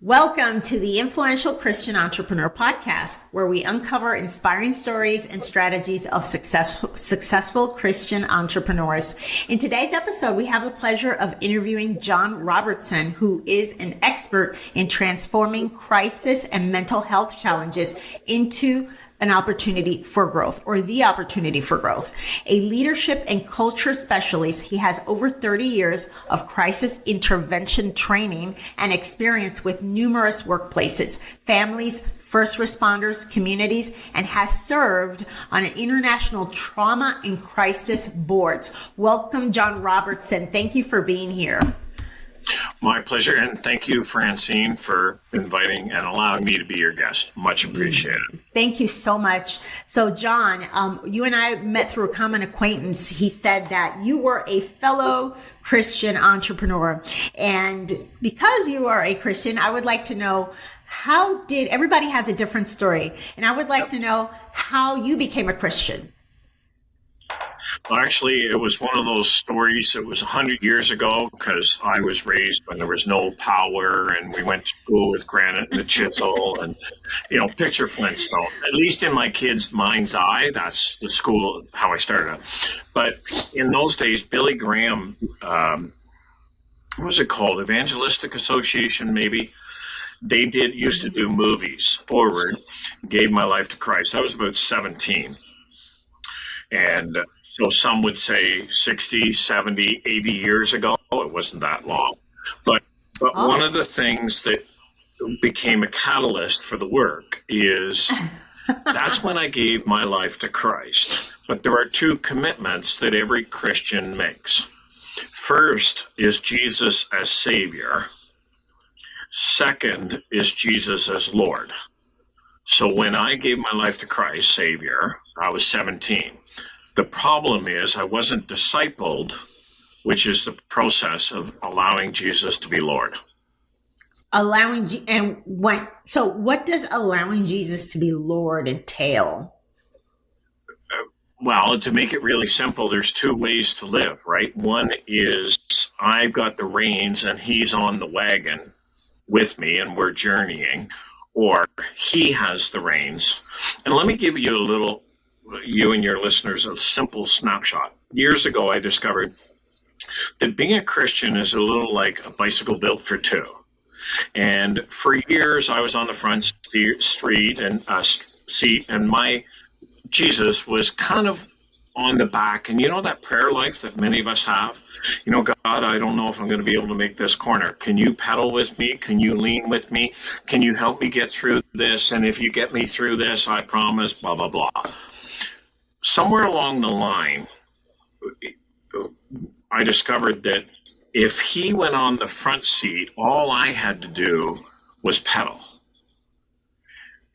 Welcome to the Influential Christian Entrepreneur Podcast, where we uncover inspiring stories and strategies of successful Christian entrepreneurs. In today's episode, we have the pleasure of interviewing John Robertson, who is an expert in transforming crisis and mental health challenges into an opportunity for growth, or the opportunity for growth. A leadership and culture specialist, he has over 30 years of crisis intervention training and experience with numerous workplaces, families, first responders, communities, and has served on an international trauma and crisis boards. Welcome, John Robertson. Thank you for being here. My pleasure, and thank you, Francine, for inviting and allowing me to be your guest. Much appreciated. Thank you so much. So, John, you and I met through a common acquaintance. He said that you were a fellow Christian entrepreneur. And because you are a Christian, I would like to know, everybody has a different story, and I would like to know how you became a Christian. Well, actually, it was one of those stories. It was 100 years ago because I was raised when there was no power, and we went to school with granite and a chisel, and picture Flintstone. At least in my kid's mind's eye, that's the school how I started. But in those days, Billy Graham, what was it called? Evangelistic Association, maybe. They used to do movies. Forward, gave my life to Christ. I was about 17. And so some would say 60, 70, 80 years ago. It wasn't that long. But one of the things that became a catalyst for the work is that's when I gave my life to Christ. But there are two commitments that every Christian makes. First is Jesus as Savior. Second is Jesus as Lord. So when I gave my life to Christ, Savior, I was 17. The problem is I wasn't discipled, which is the process of allowing Jesus to be Lord. So what does allowing Jesus to be Lord entail? Well, to make it really simple, there's two ways to live, right? One is I've got the reins and he's on the wagon with me and we're journeying, or he has the reins. And let me give you you and your listeners a simple snapshot. Years ago, I discovered that being a Christian is a little like a bicycle built for two. And for years, I was on the front seat and my Jesus was kind of on the back. And you know that prayer life that many of us have? God, I don't know if I'm going to be able to make this corner. Can you pedal with me? Can you lean with me? Can you help me get through this? And if you get me through this, I promise, blah, blah, blah. Somewhere along the line, I discovered that if he went on the front seat, all I had to do was pedal.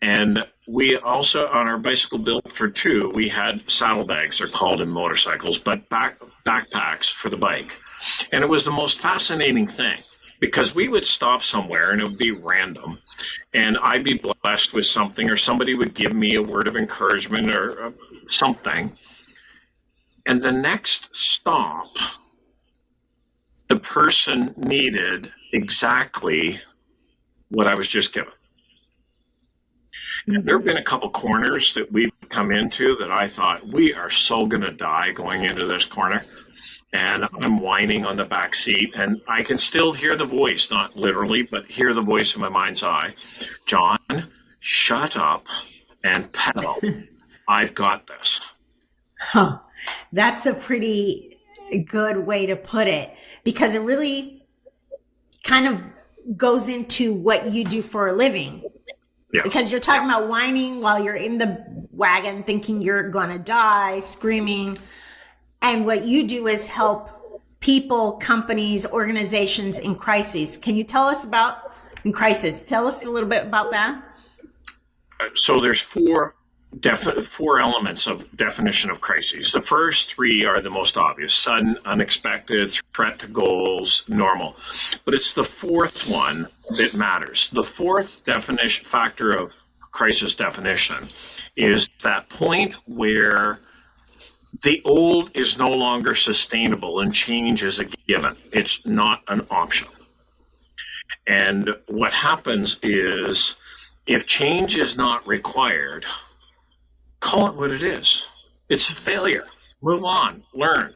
And we also, on our bicycle built for two, we had saddlebags, they're called in motorcycles, but backpacks for the bike. And it was the most fascinating thing because we would stop somewhere and it would be random. And I'd be blessed with something, or somebody would give me a word of encouragement or something. And the next stop, the person needed exactly what I was just given. And there have been a couple corners that we've come into that I thought, we are so going to die going into this corner. And I'm whining on the back seat, and I can still hear the voice, not literally, but hear the voice in my mind's eye. John, shut up and pedal. I've got this. Huh. That's a pretty good way to put it, because it really kind of goes into what you do for a living. Yeah. Because you're talking about whining while you're in the wagon, thinking you're going to die, screaming. And what you do is help people, companies, organizations in crises. Can you tell us about in crisis? Tell us a little bit about that. So there's four elements of definition of crises. The first three are the most obvious: sudden, unexpected, threat to goals, normal. But it's the fourth one that matters. The fourth factor of crisis definition is that point where the old is no longer sustainable and change is a given. It's not an option. And what happens is, if change is not required, call it what it is. It's a failure. Move on, learn.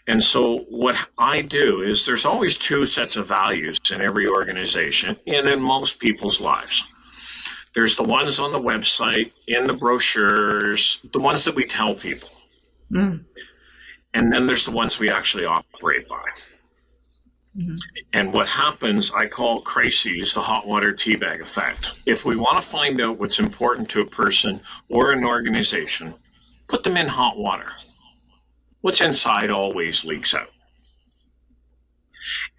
And so what I do is, there's always two sets of values in every organization and in most people's lives. There's the ones on the website, in the brochures, the ones that we tell people. And then there's the ones we actually operate by. And what happens, I call crises the hot water teabag effect. If we want to find out what's important to a person or an organization, put them in hot water. What's inside always leaks out.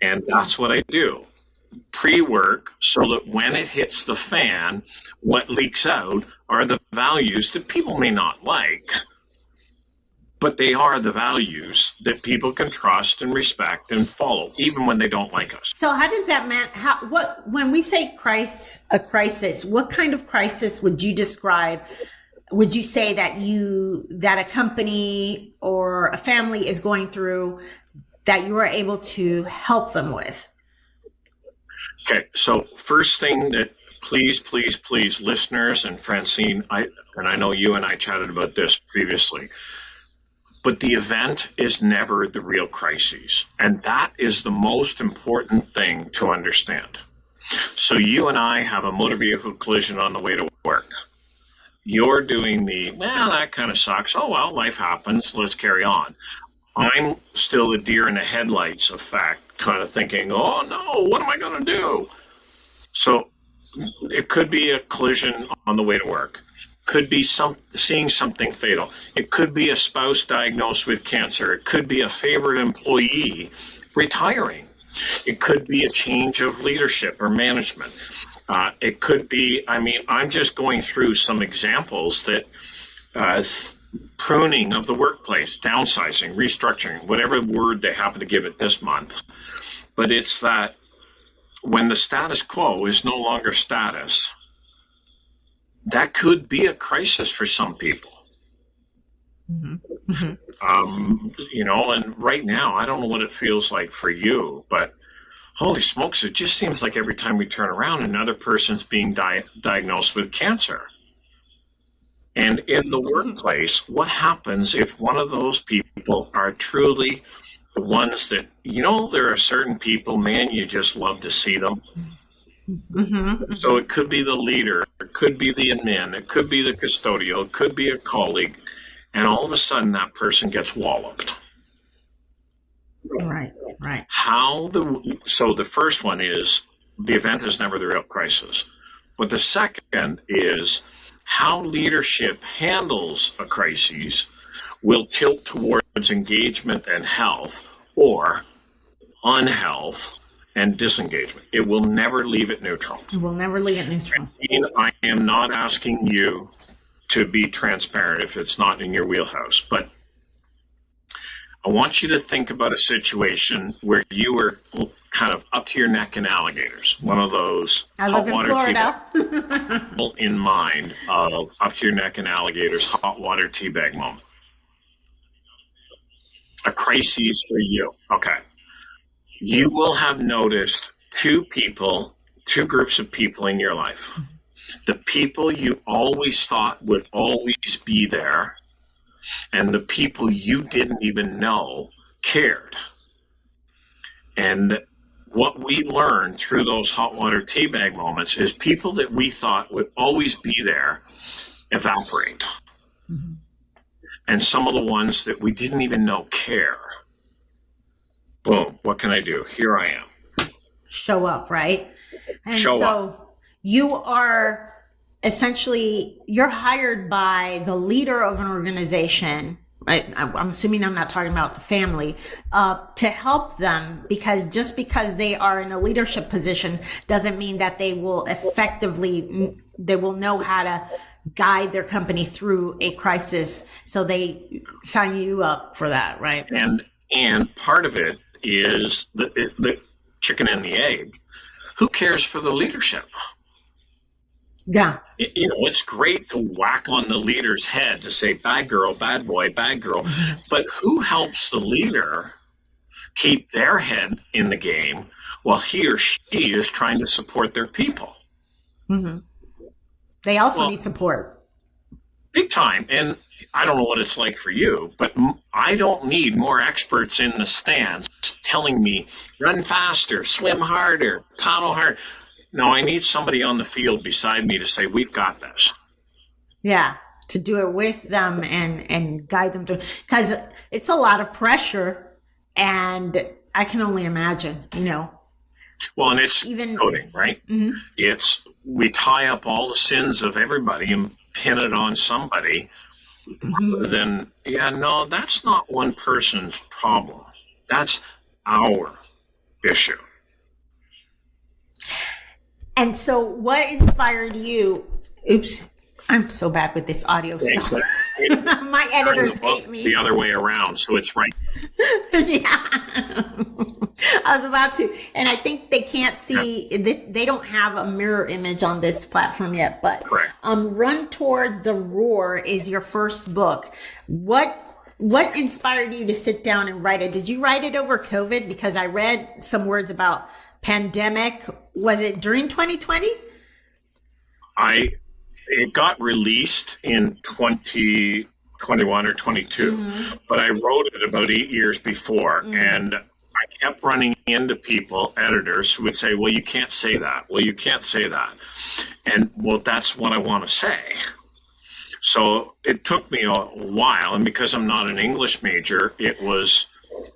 And that's what I do. Pre-work, so that when it hits the fan, what leaks out are the values that people may not like, but they are the values that people can trust and respect and follow, even when they don't like us. So how does that when we say a crisis, what kind of crisis would you describe? Would you say that a company or a family is going through that you are able to help them with? Okay, so first thing that please, listeners and Francine, I know you and I chatted about this previously, but the event is never the real crisis. And that is the most important thing to understand. So you and I have a motor vehicle collision on the way to work. You're doing that kind of sucks. Oh, well, life happens. Let's carry on. I'm still a deer in the headlights effect, kind of thinking, oh, no, what am I going to do? So it could be a collision on the way to work. Could be seeing something fatal. It could be a spouse diagnosed with cancer. It could be a favorite employee retiring. It could be a change of leadership or management. It could be, I'm just going through some examples that pruning of the workplace, downsizing, restructuring, whatever word they happen to give it this month. But it's that when the status quo is no longer status, that could be a crisis for some people. And right now, I don't know what it feels like for you, but holy smokes, it just seems like every time we turn around, another person's being diagnosed with cancer. And in the workplace, what happens if one of those people are truly the ones that, there are certain people, man, you just love to see them. So it could be the leader, it could be the admin, it could be the custodial, it could be a colleague, and all of a sudden that person gets walloped. Right. So the first one is, the event is never the real crisis. But the second is, how leadership handles a crisis will tilt towards engagement and health, or unhealth and disengagement. It will never leave it neutral. I am not asking you to be transparent if it's not in your wheelhouse, but I want you to think about a situation where you were kind of up to your neck in alligators, one of those hot water teabag in mind of up to your neck in alligators, hot water teabag moment. A crisis for you. Okay. You will have noticed two groups of people in your life. The people you always thought would always be there, and the people you didn't even know cared. And what we learned through those hot water teabag moments is people that we thought would always be there evaporate. And some of the ones that we didn't even know care. Boom, what can I do? Here I am. Show up, right? And Show so up. You are essentially, you're hired by the leader of an organization, right? I'm assuming I'm not talking about the family, to help them, because just because they are in a leadership position doesn't mean that they will know how to guide their company through a crisis. So they sign you up for that, right? And part of it is the chicken and the egg. Who cares for the leadership? Yeah. It's great to whack on the leader's head to say, bad girl, bad boy, bad girl. But who helps the leader keep their head in the game Well, he or she is trying to support their people. Mm-hmm. They also need support. Big time. And I don't know what it's like for you, but I don't need more experts in the stands telling me run faster, swim harder, paddle hard. No, I need somebody on the field beside me to say, we've got this. Yeah, to do it with them and guide them to, because it's a lot of pressure, and I can only imagine, Well, and it's even coding, right? Mm-hmm. We tie up all the sins of everybody and pin it on somebody. Mm-hmm. Then, that's not one person's problem. That's our issue. And so what inspired you? Oops, I'm so bad with this audio stuff. My editors hate me. The other way around, so it's right. Yeah. I was about to. And I think they can't see this. They don't have a mirror image on this platform yet. But Run Toward the Roar is your first book. What inspired you to sit down and write it? Did you write it over COVID? Because I read some words about pandemic. Was it during 2020? It got released in 2021 or 22, but I wrote it about 8 years before, and I kept running into people, editors, who would say, well, you can't say that. Well, you can't say that. And, well, that's what I want to say. So it took me a while, and because I'm not an English major, it was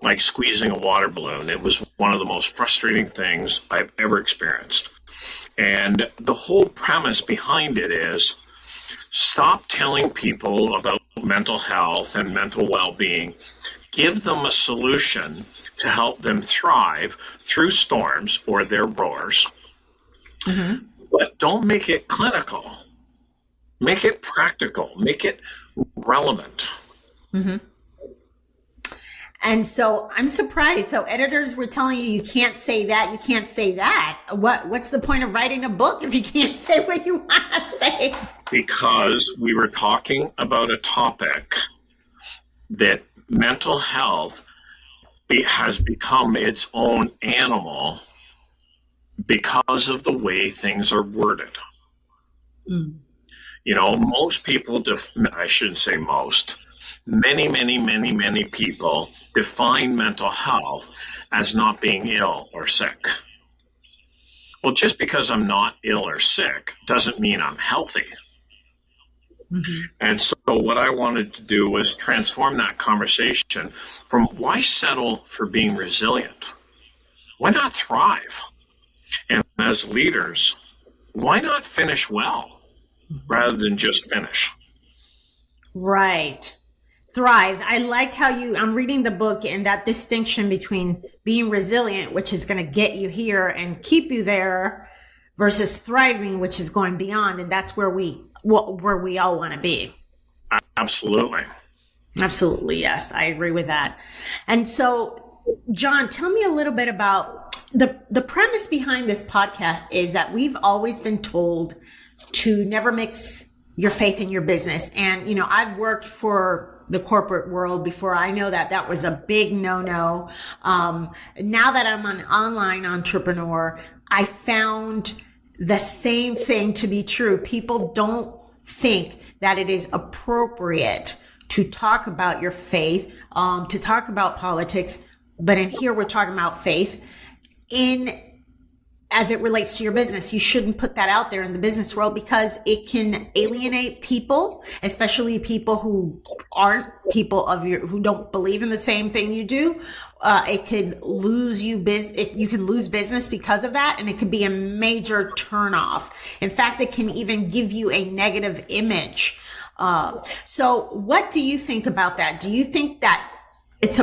like squeezing a water balloon. It was one of the most frustrating things I've ever experienced. And the whole premise behind it is stop telling people about mental health and mental well-being. Give them a solution to help them thrive through storms or their roars. Mm-hmm. But don't make it clinical. Make it practical. Make it relevant. Mm-hmm. And so I'm surprised. So editors were telling you can't say that, you can't say that. What's the point of writing a book if you can't say what you want to say? Because we were talking about a topic that mental health has become its own animal because of the way things are worded. Mm. Most people, I shouldn't say most, many people define mental health as not being ill or sick. Well, just because I'm not ill or sick doesn't mean I'm healthy. Mm-hmm. And so what I wanted to do was transform that conversation from why settle for being resilient? Why not thrive? And as leaders, why not finish well rather than just finish? Right. Thrive. I like how I'm reading the book, and that distinction between being resilient, which is going to get you here and keep you there, versus thriving, which is going beyond. And that's where we all want to be. Absolutely. Absolutely. Yes. I agree with that. And so, John, tell me a little bit about the premise behind this podcast is that we've always been told to never mix your faith in your business. And, I've worked for the corporate world before. I know that was a big no-no. Now that I'm an online entrepreneur, I found the same thing to be true. People don't think that it is appropriate to talk about your faith, to talk about politics. But in here, we're talking about faith as it relates to your business. You shouldn't put that out there in the business world because it can alienate people, especially people who aren't people who don't believe in the same thing you do. It could lose you you can lose business because of that, and it could be a major turnoff. In fact, it can even give you a negative image. So what do you think about that? Do you think that it's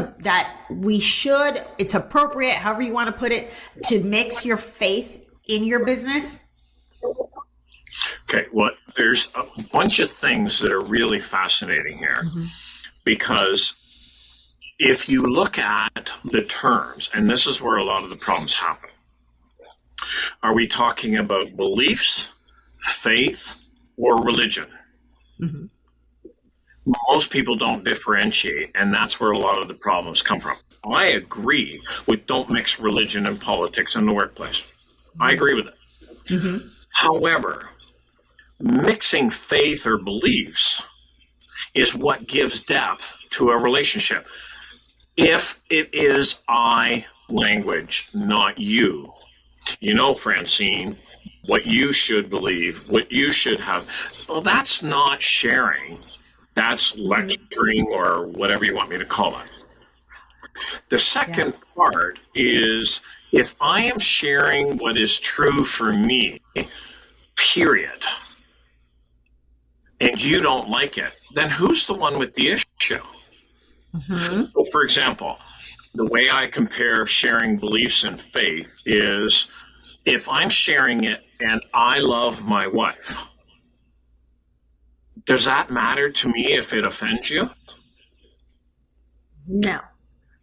appropriate, however you want to put it, to mix your faith in your business? Okay, well, there's a bunch of things that are really fascinating here, because if you look at the terms, and this is where a lot of the problems happen, are we talking about beliefs, faith, or religion? Mm-hmm. Most people don't differentiate, and that's where a lot of the problems come from. I agree with don't mix religion and politics in the workplace. I agree with it. Mm-hmm. However, mixing faith or beliefs is what gives depth to a relationship. If it is I language, not you, Francine, what you should believe, what you should have, well, that's not sharing. That's lecturing or whatever you want me to call it. The second part is if I am sharing what is true for me, period, and you don't like it, then who's the one with the issue? Mm-hmm. So, for example, the way I compare sharing beliefs and faith is if I'm sharing it and I love my wife, does that matter to me if it offends you? No.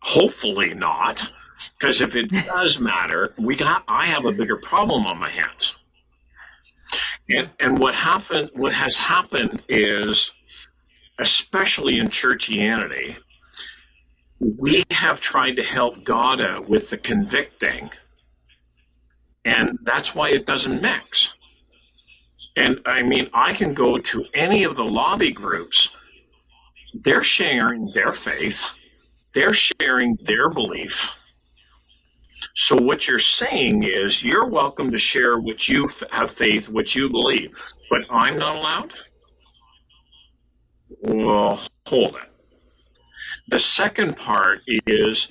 Hopefully not, because if it does matter, I have a bigger problem on my hands. And what has happened is, especially in churchianity, we have tried to help God out with the convicting, and that's why it doesn't mix. And I mean, I can go to any of the lobby groups. They're sharing their faith. They're sharing their belief. So what you're saying is you're welcome to share what you have faith, what you believe, but I'm not allowed? Well, hold it. The second part is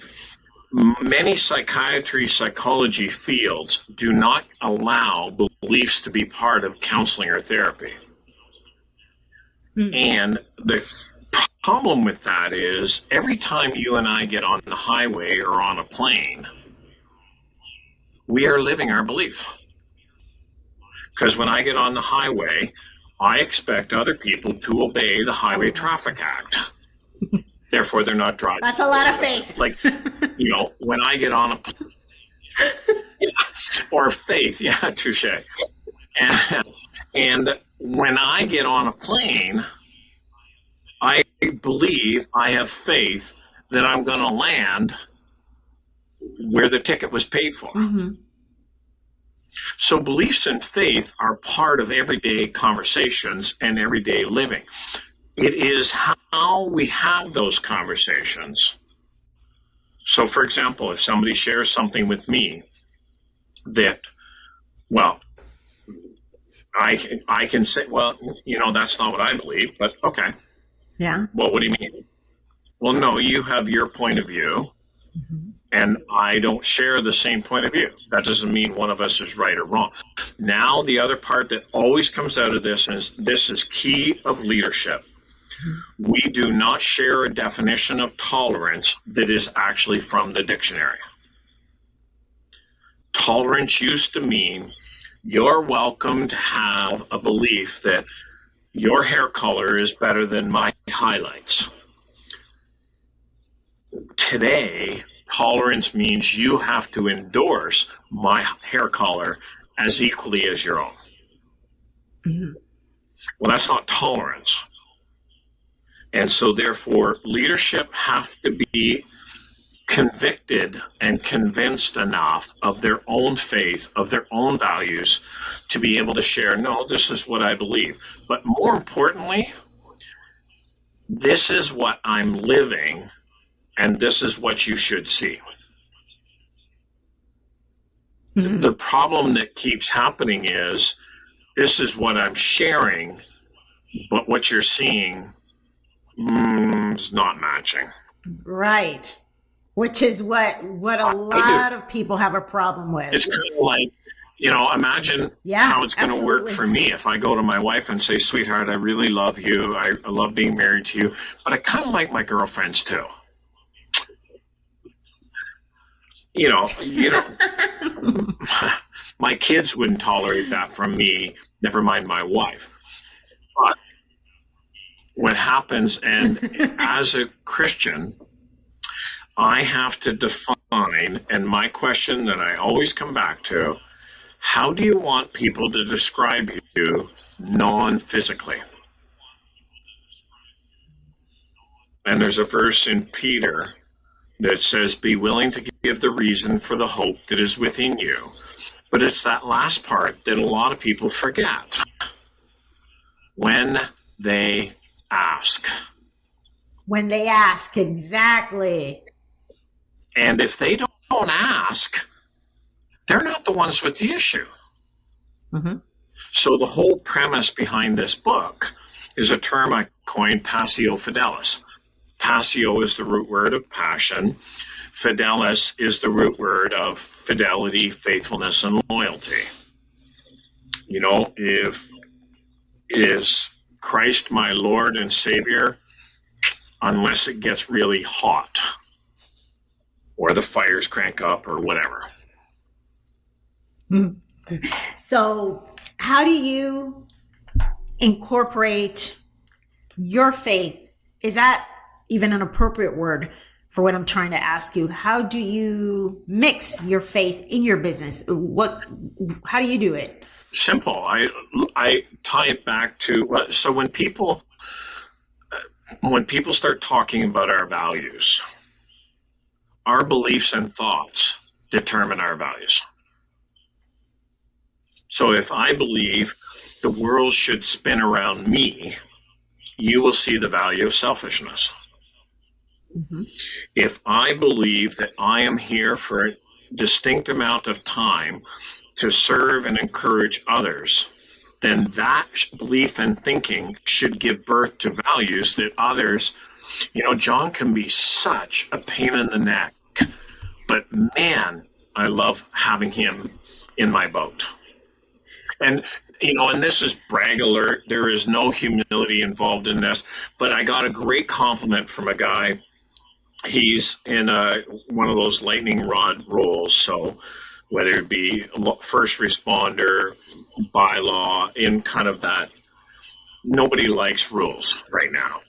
many psychology fields do not allow beliefs to be part of counseling or therapy. Mm-hmm. And the problem with that is every time you and I get on the highway or on a plane, we are living our belief. Because when I get on the highway, I expect other people to obey the Highway Traffic Act. Therefore, they're not driving. That's a lot of faith. Like, when I get on or faith, yeah, touche. And when I get on a plane, I believe, I have faith that I'm going to land where the ticket was paid for. Mm-hmm. So beliefs and faith are part of everyday conversations and everyday living. It is how we have those conversations. So, for example, if somebody shares something with me that, well, I can say, well, that's not what I believe, but okay. Yeah. Well, what do you mean? Well, no, you have your point of view, mm-hmm. and I don't share the same point of view. That doesn't mean one of us is right or wrong. Now, the other part that always comes out of this is key of leadership. Mm-hmm. We do not share a definition of tolerance that is actually from the dictionary. Tolerance used to mean you're welcome to have a belief that your hair color is better than my highlights. Today, tolerance means you have to endorse my hair color as equally as your own. Mm-hmm. Well, that's not tolerance. And so therefore, leadership have to be convicted and convinced enough of their own faith, of their own values, to be able to share, no, this is what I believe. But more importantly, this is what I'm living, and this is what you should see. Mm-hmm. The problem that keeps happening is, this is what I'm sharing, but what you're seeing is not matching. Right. Which is what a lot of people have a problem with. It's kind of like, imagine how it's going to work for me if I go to my wife and say, sweetheart, I really love you. I love being married to you, but I kind of like my girlfriends too. My kids wouldn't tolerate that from me, never mind my wife. But what happens, and as a Christian, I have to define, and my question that I always come back to, how do you want people to describe you non-physically? And there's a verse in Peter that says, be willing to give the reason for the hope that is within you. But it's that last part that a lot of people forget. When they ask. When they ask, exactly. And if they don't ask, they're not the ones with the issue. Mm-hmm. So the whole premise behind this book is a term I coined, passio fidelis. Passio is the root word of passion. Fidelis is the root word of fidelity, faithfulness, and loyalty. You know, if is Christ my Lord and Savior, unless it gets really hot or the fires crank up or whatever. So how do you incorporate your faith? Is that even an appropriate word for what I'm trying to ask you? How do you mix your faith in your business? How do you do it? Simple. I tie it back to, so when people start talking about our values, our beliefs and thoughts determine our values. So if I believe the world should spin around me, you will see the value of selfishness. Mm-hmm. If I believe that I am here for a distinct amount of time to serve and encourage others, then that belief and thinking should give birth to values that others, you know, John can be such a pain in the neck, but man, I love having him in my boat. And, you know, and this is brag alert. There is no humility involved in this, but I got a great compliment from a guy. He's in one of those lightning rod roles. So whether it be first responder, bylaw, in kind of that, nobody likes rules right now.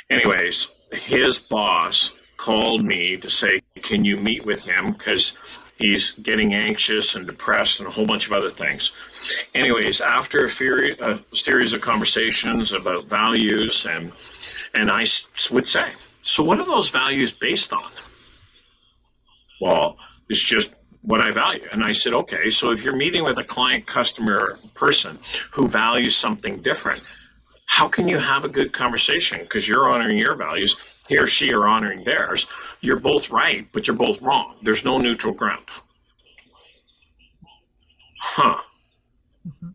Anyways, his boss called me to say, can you meet with him? Because he's getting anxious and depressed and a whole bunch of other things. Anyways, after a series of conversations about values, and I would say, so what are those values based on? Well, it's just what I value. And I said, okay, so if you're meeting with a client, customer, person who values something different, how can you have a good conversation? Because you're honoring your values, he or she are honoring theirs. You're both right, but you're both wrong. There's no neutral ground. Mm-hmm.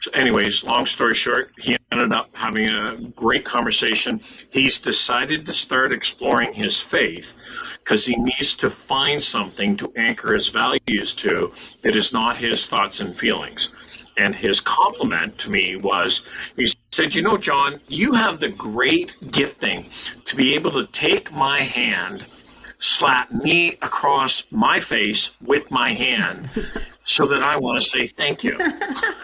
So anyways, long story short, he ended up having a great conversation. He's decided to start exploring his faith because he needs to find something to anchor his values to that is not his thoughts and feelings. And his compliment to me was, he said, you know, John, you have the great gifting to be able to take my hand, slap me across my face with my hand so that I want to say thank you.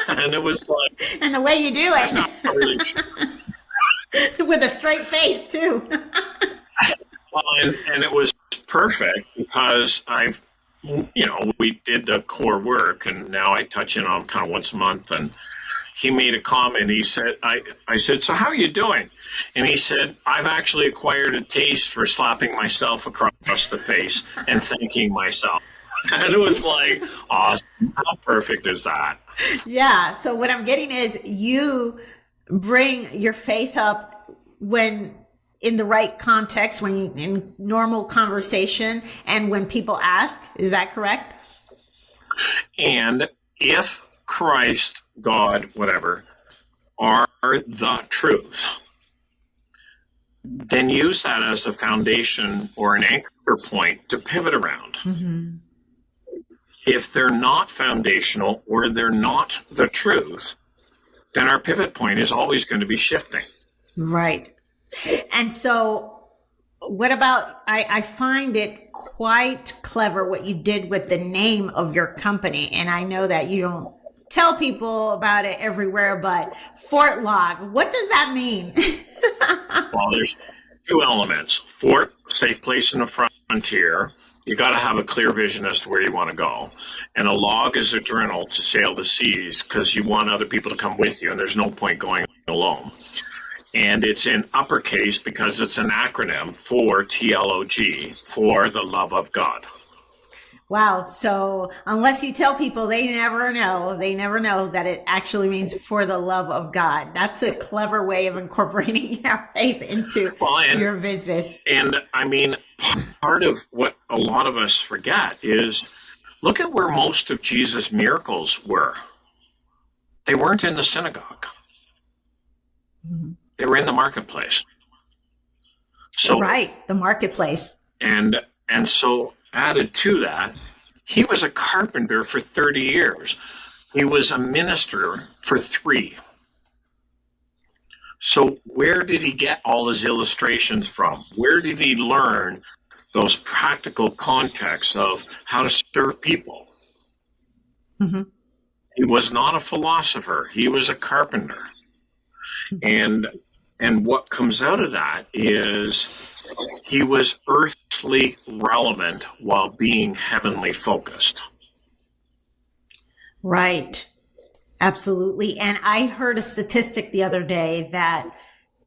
And it was like... And the way you do it. Not really sure. With a straight face, too. Well, and it was perfect because we did the core work, and now I touch in on kind of once a month. And he made a comment. He said, I said, so how are you doing? And he said, I've actually acquired a taste for slapping myself across the face and thanking myself. And it was like, awesome. How perfect is that? Yeah. So what I'm getting is you bring your faith up when in the right context, when in normal conversation and when people ask. Is that correct? And if Christ, God, whatever, are the truth, then use that as a foundation or an anchor point to pivot around. Mm-hmm. If they're not foundational or they're not the truth, then our pivot point is always going to be shifting. Right. And so what about, I find it quite clever what you did with the name of your company. And I know that you don't tell people about it everywhere, but Fort Log, what does that mean? Well, there's two elements. Fort, safe place in the frontier. You got to have a clear vision as to where you want to go. And a log is a journal to sail the seas because you want other people to come with you, and there's no point going alone. And it's in uppercase because it's an acronym for TLOG, for the love of God. Wow. So unless you tell people, they never know. They never know that it actually means for the love of God. That's a clever way of incorporating your faith into your business. And I mean, part of what a lot of us forget is look at where most of Jesus' miracles were. They weren't in the synagogue. Mm-hmm. They were in the marketplace. So right, the marketplace. And so added to that, he was a carpenter for 30 years. He was a minister for 3. So where did he get all his illustrations from? Where did he learn those practical contexts of how to serve people? Mm-hmm. He was not a philosopher. He was a carpenter. And what comes out of that is he was earthly relevant while being heavenly focused. Right. Absolutely. And I heard a statistic the other day that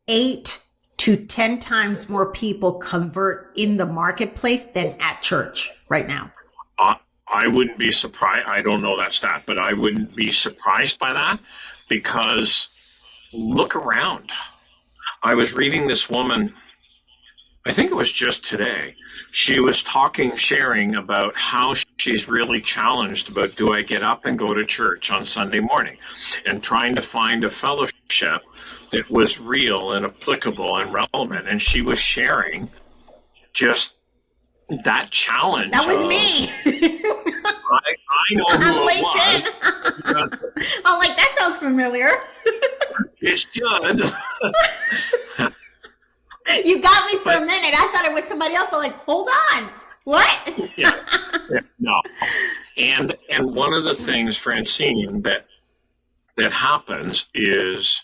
8 to 10 times more people convert in the marketplace than at church right now. I wouldn't be surprised. I don't know that stat, but I wouldn't be surprised by that because look around. I was reading this woman, I think it was just today. She was sharing about how she's really challenged about, do I get up and go to church on Sunday morning, and trying to find a fellowship that was real and applicable and relevant. And she was sharing just that challenge. That was me. I know who it was. I'm like, that sounds familiar. It should. You got me for a minute. I thought it was somebody else. I'm like, hold on. What? Yeah. No. And one of the things, Francine, that happens is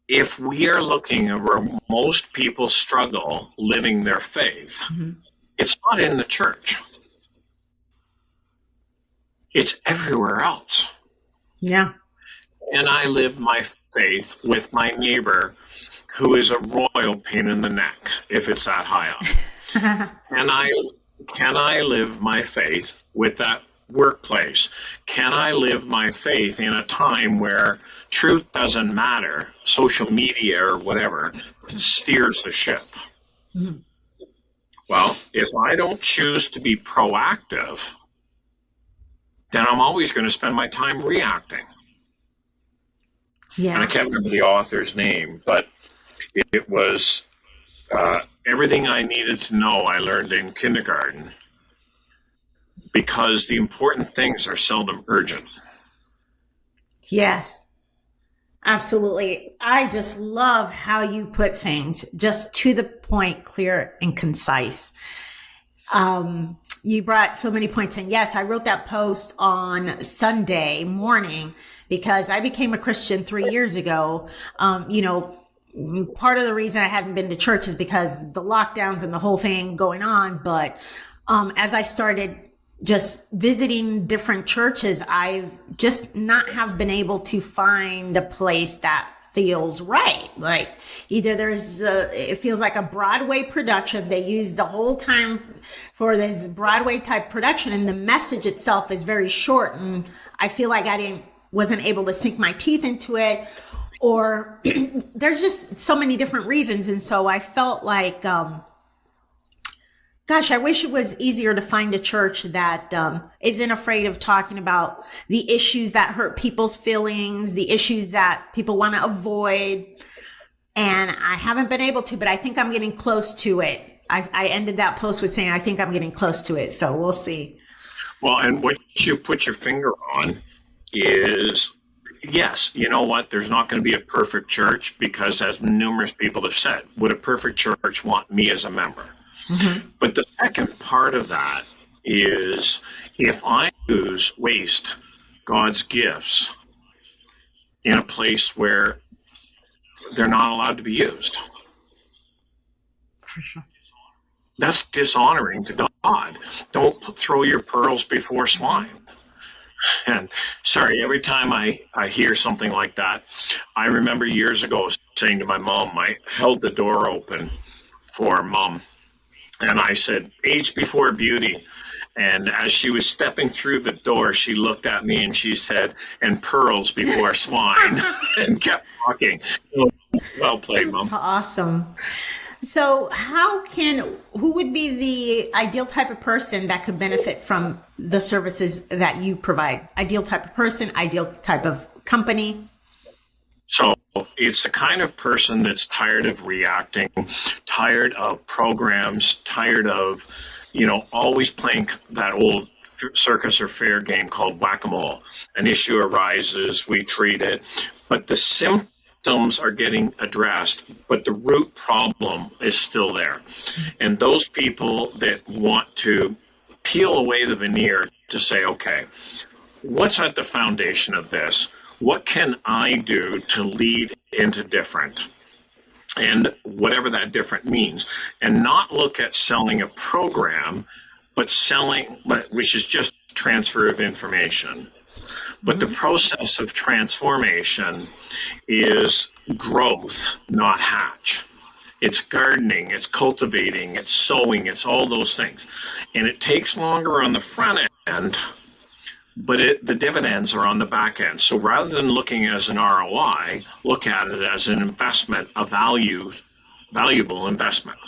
if we are looking at where most people struggle living their faith, mm-hmm. It's not in the church. It's everywhere else. Yeah. And I live my faith with my neighbor who is a royal pain in the neck if it's that high up. Can I live my faith with that workplace? Can I live my faith in a time where truth doesn't matter, social media or whatever steers the ship? Mm-hmm. Well, if I don't choose to be proactive, then I'm always going to spend my time reacting. Yeah. And I can't remember the author's name, but it was everything I needed to know I learned in kindergarten, because the important things are seldom urgent. Yes, absolutely. I just love how you put things just to the point, clear and concise. You brought so many points in. Yes, I wrote that post on Sunday morning because I became a Christian 3 years ago. Part of the reason I hadn't been to church is because the lockdowns and the whole thing going on. But as I started just visiting different churches, I've just not have been able to find a place that feels right. Like either it feels like a Broadway production. They use the whole time for this Broadway type production, and the message itself is very short. And I feel like wasn't able to sink my teeth into it, or there's just so many different reasons. And so I felt like, gosh, I wish it was easier to find a church that isn't afraid of talking about the issues that hurt people's feelings, the issues that people want to avoid. And I haven't been able to, but I think I'm getting close to it. I ended that post with saying, I think I'm getting close to it. So we'll see. Well, and what you put your finger on is, yes, you know what? There's not going to be a perfect church because, as numerous people have said, would a perfect church want me as a member? Mm-hmm. But the second part of that is if I waste God's gifts in a place where they're not allowed to be used. For sure. That's dishonoring to God. Don't throw your pearls before swine. And sorry, every time I hear something like that, I remember years ago saying to my mom, I held the door open for mom, and I said, age before beauty. And as she was stepping through the door, she looked at me and she said, and pearls before swine, and kept walking. Well played, That's mom. awesome. So who would be the ideal type of person that could benefit from the services that you provide? Ideal type of person, ideal type of company? So it's the kind of person that's tired of reacting, tired of programs, tired of, always playing that old circus or fair game called whack-a-mole. An issue arises, we treat it, but the symptoms are getting addressed, but the root problem is still there. And those people that want to peel away the veneer to say, okay, what's at the foundation of this? What can I do to lead into different? And whatever that different means, and not look at selling a program, but which is just transfer of information. But the process of transformation is growth, not hatch. It's gardening, it's cultivating, it's sowing, it's all those things. And it takes longer on the front end, but the dividends are on the back end. So rather than looking as an ROI, look at it as an investment, a valuable investment.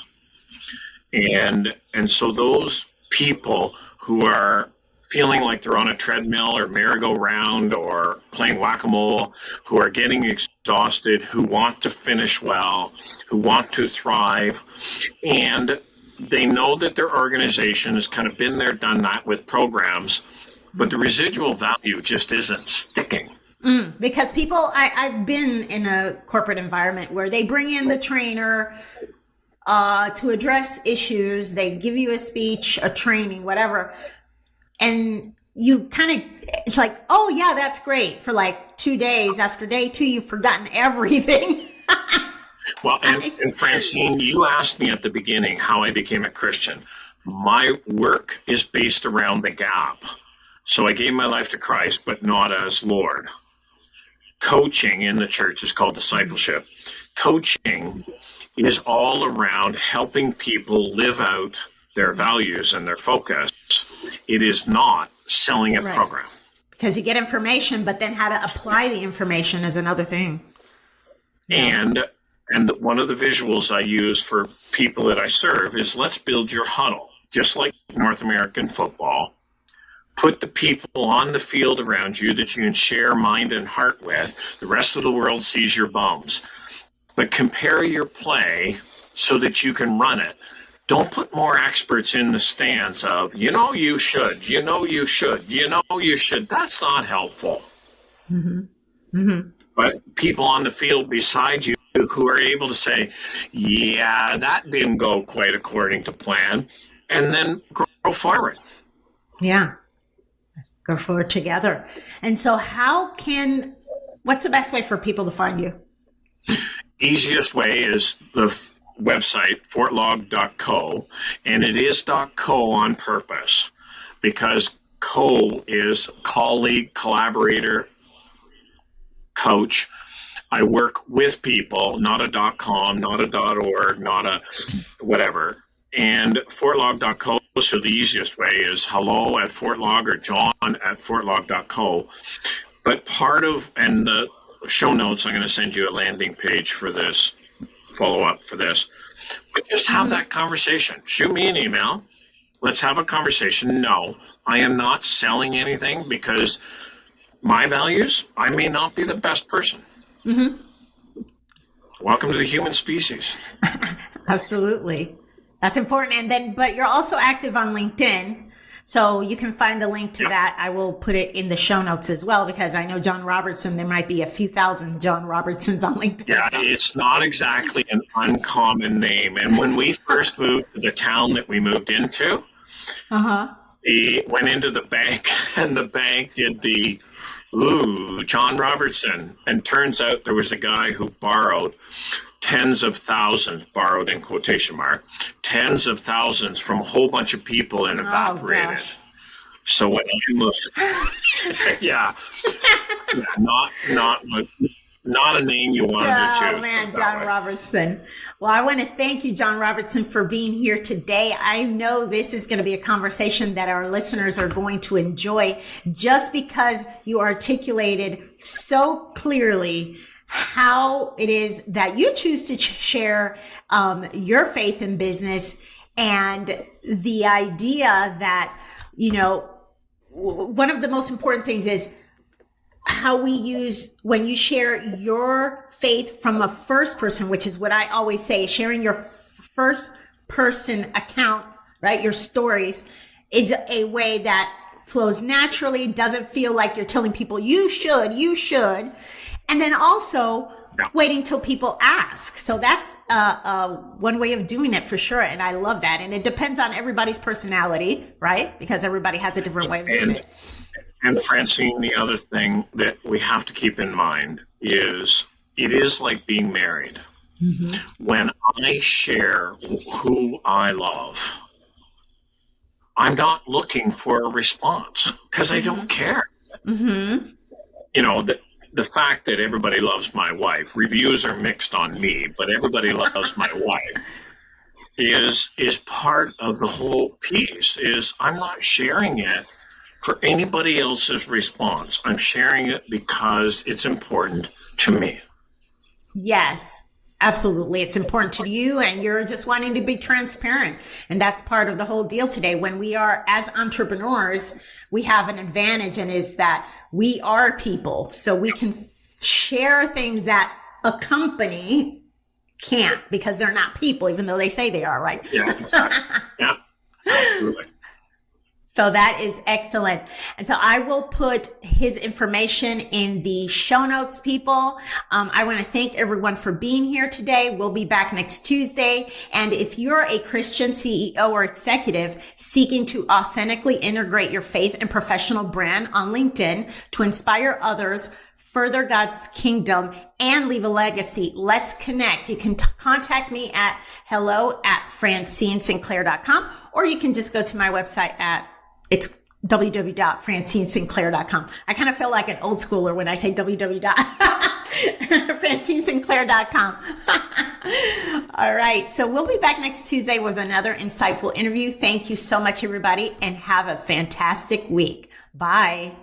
And so those people who are feeling like they're on a treadmill or merry-go-round or playing whack-a-mole, who are getting exhausted, who want to finish well, who want to thrive, and they know that their organization has kind of been there, done that with programs, but the residual value just isn't sticking. Because I've been in a corporate environment where they bring in the trainer to address issues. They give you a speech, a training, whatever. And you it's like, oh yeah, that's great for like 2 days. After day 2, you've forgotten everything. Well, and Francine, you asked me at the beginning how I became a Christian. My work is based around the gap. So I gave my life to Christ, but not as Lord. Coaching in the church is called discipleship. Coaching is all around helping people live out their values and their focus. It is not selling a program. Because you get information, but then how to apply the information is another thing. And one of the visuals I use for people that I serve is let's build your huddle, just like North American football. Put the people on the field around you that you can share mind and heart with. The rest of the world sees your bums. But compare your play so that you can run it. Don't put more experts in the stands of, you should, you should. That's not helpful. Mm-hmm. Mm-hmm. But people on the field beside you who are able to say, yeah, that didn't go quite according to plan, and then grow forward. Yeah. Let's go forward together. And so what's the best way for people to find you? Easiest way is the website, fortlog.co, and it is .co on purpose because co is colleague, collaborator, coach. I work with people, not a .com, not a .org, not a whatever. And fortlog.co, so the easiest way is hello at fortlog or john at fortlog.co. But and the show notes, I'm going to send you a landing page for this, follow up for this. But just have that conversation. Shoot me an email. Let's have a conversation. No, I am not selling anything because my values, I may not be the best person. Mm-hmm. Welcome to the human species. Absolutely. That's important. But you're also active on LinkedIn. So you can find the link to that. I will put it in the show notes as well, because I know John Robertson, there might be a few thousand John Robertsons on LinkedIn. Yeah, it's not exactly an uncommon name. And when we first moved to the town that we moved into, we went into the bank and the bank did John Robertson. And turns out there was a guy who borrowed tens of thousands, borrowed in quotation mark, tens of thousands from a whole bunch of people and evaporated. So when I moved, yeah, not a name you wanted to choose. Oh man, John Robertson. Well, I want to thank you, John Robertson, for being here today. I know this is going to be a conversation that our listeners are going to enjoy just because you articulated so clearly how it is that you choose to share your faith in business, and the idea that, one of the most important things is how we use when you share your faith from a first person, which is what I always say, sharing your first person account, right? Your stories is a way that flows naturally, doesn't feel like you're telling people you should. And then also waiting till people ask. So that's one way of doing it for sure. And I love that. And it depends on everybody's personality, right? Because everybody has a different way of doing it. And Francine, the other thing that we have to keep in mind is it is like being married. Mm-hmm. When I share who I love, I'm not looking for a response because I don't care. Mm-hmm. The fact that everybody loves my wife, reviews are mixed on me, but everybody loves my wife is part of the whole piece. Is I'm not sharing it for anybody else's response. I'm sharing it because it's important to me. Yes, absolutely. It's important to you, and you're just wanting to be transparent. And that's part of the whole deal today. When we are, as entrepreneurs, we have an advantage, and is that we are people. So we can share things that a company can't because they're not people, even though they say they are, right? Yeah, exactly. Yeah, absolutely. So that is excellent. And so I will put his information in the show notes, people. I want to thank everyone for being here today. We'll be back next Tuesday. And if you're a Christian CEO or executive seeking to authentically integrate your faith and professional brand on LinkedIn to inspire others, further God's kingdom, and leave a legacy, let's connect. You can contact me at hello@francineSinclair.com, or you can just go to my website it's www.francineSinclair.com. I kind of feel like an old schooler when I say www.francineSinclair.com. All right. So we'll be back next Tuesday with another insightful interview. Thank you so much, everybody, and have a fantastic week. Bye.